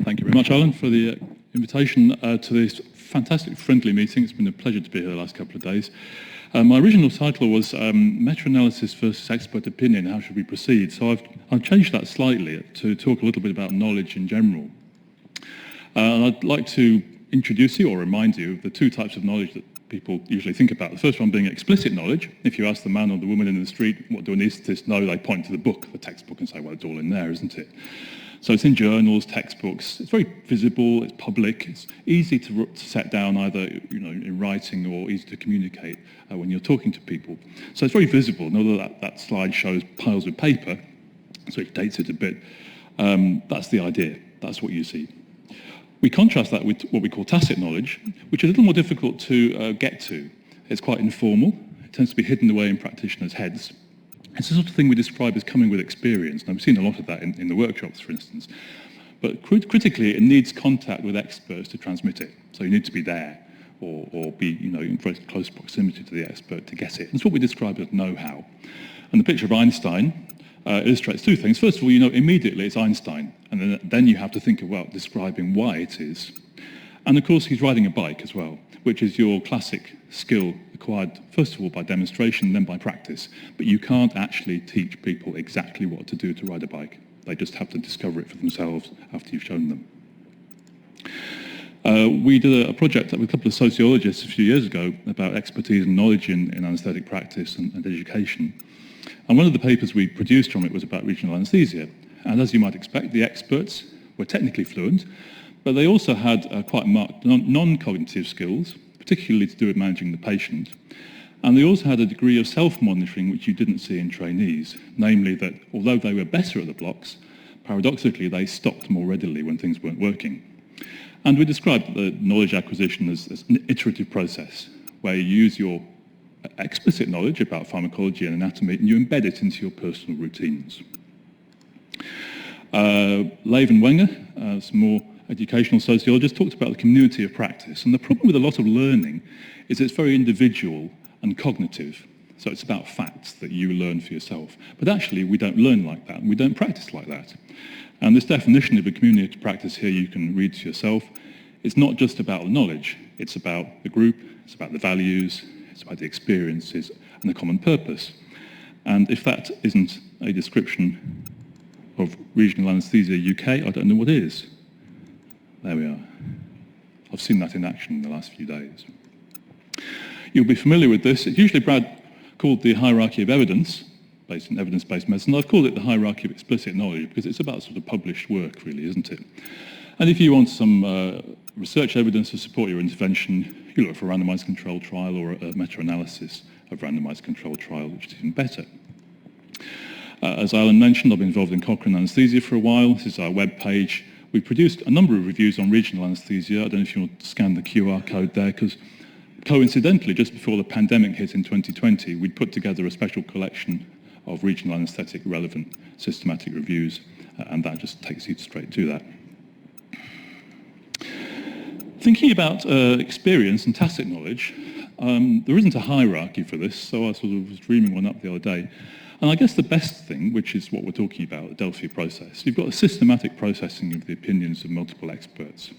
Thank you very much, Alan, for the invitation to this fantastic friendly meeting. It's been a pleasure to be here the last couple of days. My original title was Meta-analysis versus expert opinion, how should we proceed? So I've changed that slightly to talk a little bit about knowledge in general. And I'd like to introduce you or remind you of the two types of knowledge that people usually think about. The first one being explicit knowledge. If you ask the man or the woman in the street, what do anaesthetists know, they point to the book, the textbook, and say, well, it's all in there, isn't it? So it's in journals, textbooks. It's very visible, it's public, it's easy to set down either in writing or easy to communicate when you're talking to people. So it's very visible. Although that slide shows piles of paper, so it dates it a bit, that's the idea. That's what you see. We contrast that with what we call tacit knowledge, which is a little more difficult to get to. It's quite informal. It tends to be hidden away in practitioners' heads. It's the sort of thing we describe as coming with experience. Now, we've seen a lot of that in the workshops, for instance. But critically, it needs contact with experts to transmit it. So you need to be there or be in very close proximity to the expert to get it. It's what we describe as know-how. And the picture of Einstein illustrates two things. First of all, immediately it's Einstein. And then you have to think about describing why it is. And of course, he's riding a bike as well, which is your classic skill acquired, first of all, by demonstration, then by practice. But you can't actually teach people exactly what to do to ride a bike. They just have to discover it for themselves after you've shown them. We did a project with a couple of sociologists a few years ago about expertise and knowledge in anaesthetic practice and education. And one of the papers we produced from it was about regional anaesthesia. And as you might expect, the experts were technically fluent, but they also had quite marked non-cognitive skills, particularly to do with managing the patient. And they also had a degree of self-monitoring which you didn't see in trainees, namely that although they were better at the blocks, paradoxically they stopped more readily when things weren't working. And we described the knowledge acquisition as an iterative process, where you use your explicit knowledge about pharmacology and anatomy and you embed it into your personal routines. Lev and Wenger, some more educational sociologists, talked about the community of practice. And the problem with a lot of learning is it's very individual and cognitive. So it's about facts that you learn for yourself. But actually, we don't learn like that, and we don't practice like that. And this definition of a community of practice here you can read to yourself. It's not just about the knowledge. It's about the group, it's about the values, it's about the experiences, and the common purpose. And if that isn't a description of regional anaesthesia UK, I don't know what is. There we are. I've seen that in action in the last few days. You'll be familiar with this. It's usually called the hierarchy of evidence, based on evidence-based medicine. I've called it the hierarchy of explicit knowledge because it's about sort of published work, really, isn't it? And if you want some research evidence to support your intervention, you look for a randomized controlled trial or a meta-analysis of randomized controlled trial, which is even better. As Alan mentioned, I've been involved in Cochrane anaesthesia for a while. This is our web page. We produced a number of reviews on regional anaesthesia. I don't know if you want to scan the QR code there, because coincidentally, just before the pandemic hit in 2020, we'd put together a special collection of regional anaesthetic relevant systematic reviews, and that just takes you straight to that. Thinking about experience and tacit knowledge, there isn't a hierarchy for this, so I sort of was dreaming one up the other day. And I guess the best thing, which is what we're talking about, the Delphi process, you've got a systematic processing of the opinions of multiple experts.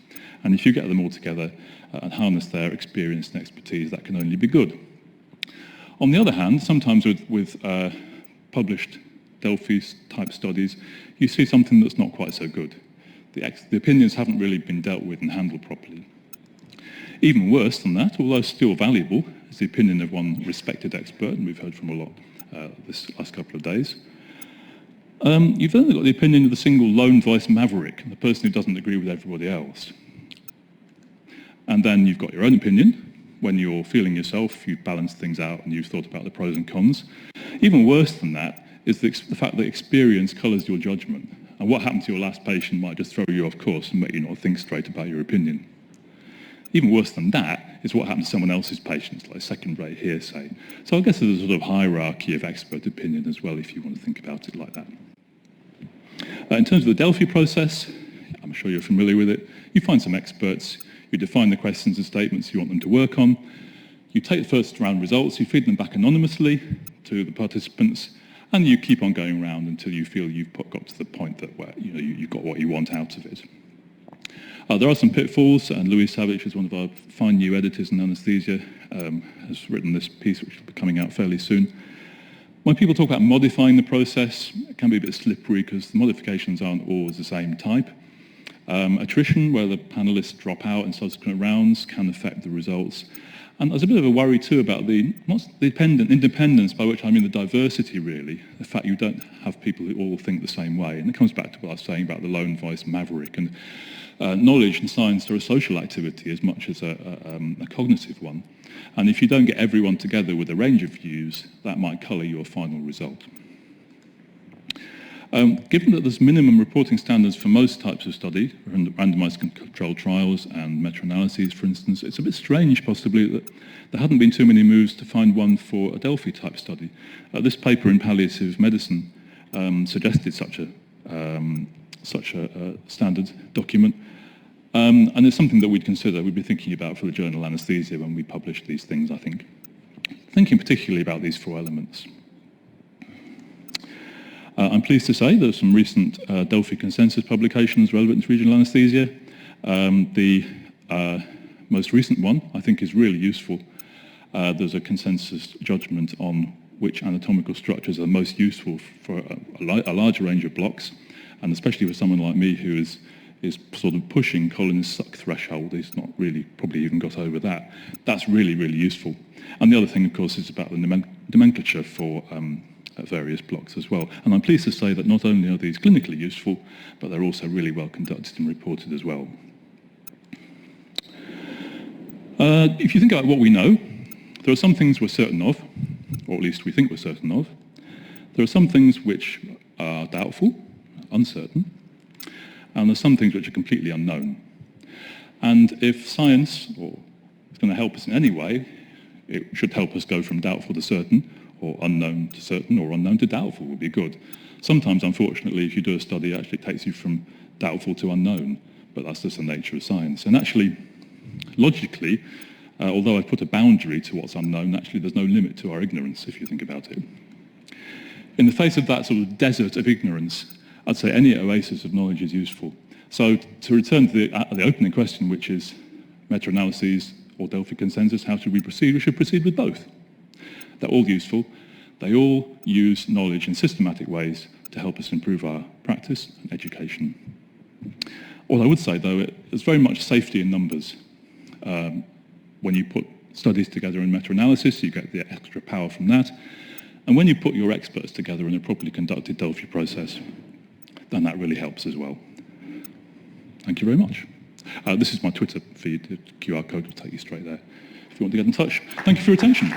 And if you get them all together and harness their experience and expertise, that can only be good. On the other hand, sometimes with published Delphi-type studies, you see something that's not quite so good. The opinions haven't really been dealt with and handled properly. Even worse than that, although still valuable, is the opinion of one respected expert, and we've heard from a lot this last couple of days. You've then got the opinion of the single lone voice maverick, the person who doesn't agree with everybody else. And then you've got your own opinion. When you're feeling yourself, you've balanced things out and you've thought about the pros and cons. Even worse than that is the fact that experience colours your judgment. And what happened to your last patient might just throw you off course and make you not think straight about your opinion. Even worse than that is what happens to someone else's patients, like second-rate hearsay. So I guess there's a sort of hierarchy of expert opinion as well, if you want to think about it like that. In terms of the Delphi process, I'm sure you're familiar with it. You find some experts, you define the questions and statements you want them to work on. You take the first round results, you feed them back anonymously to the participants, and you keep on going around until you feel you've got to the point that where you've got what you want out of it. There are some pitfalls, and Louis Savage, who's one of our fine new editors in anaesthesia, has written this piece which will be coming out fairly soon. When people talk about modifying the process, it can be a bit slippery because the modifications aren't always the same type. Attrition, where the panelists drop out in subsequent rounds, can affect the results. And there's a bit of a worry too about not the independence, by which I mean the diversity really, the fact you don't have people who all think the same way. And it comes back to what I was saying about the lone voice maverick. And knowledge and science are a social activity as much as a cognitive one. And if you don't get everyone together with a range of views, that might colour your final result. Given that there's minimum reporting standards for most types of study, randomised controlled trials and meta-analyses, for instance, it's a bit strange, possibly, that there hadn't been too many moves to find one for a Delphi-type study. This paper in Palliative Medicine suggested such a standard document, and it's something that we'd consider, we'd be thinking about for the journal Anaesthesia when we publish these things, I think. Thinking particularly about these 4 elements. I'm pleased to say there's some recent Delphi consensus publications relevant to regional anaesthesia. The most recent one, I think, is really useful. There's a consensus judgment on which anatomical structures are most useful for a large range of blocks, and especially for someone like me who is sort of pushing Collins' suck threshold. He's not really probably even got over that. That's really, really useful. And the other thing, of course, is about the nomenclature for various blocks as well. And I'm pleased to say that not only are these clinically useful, but they're also really well conducted and reported as well. If you think about what we know, there are some things we're certain of, or at least we think we're certain of. There are some things which are doubtful, uncertain, and there's some things which are completely unknown. And if science is going to help us in any way, it should help us go from doubtful to certain, or unknown to certain, or unknown to doubtful would be good. Sometimes, unfortunately, if you do a study, it actually takes you from doubtful to unknown, but that's just the nature of science. And actually, logically, although I put a boundary to what's unknown, actually there's no limit to our ignorance, if you think about it. In the face of that sort of desert of ignorance, I'd say any oasis of knowledge is useful. So to return to the opening question, which is meta-analyses or Delphi consensus, how should we proceed? We should proceed with both. They're all useful. They all use knowledge in systematic ways to help us improve our practice and education. All I would say, though, there's very much safety in numbers. When you put studies together in meta-analysis, you get the extra power from that. And when you put your experts together in a properly conducted Delphi process, then that really helps as well. Thank you very much. This is my Twitter feed. The QR code will take you straight there if you want to get in touch. Thank you for your attention.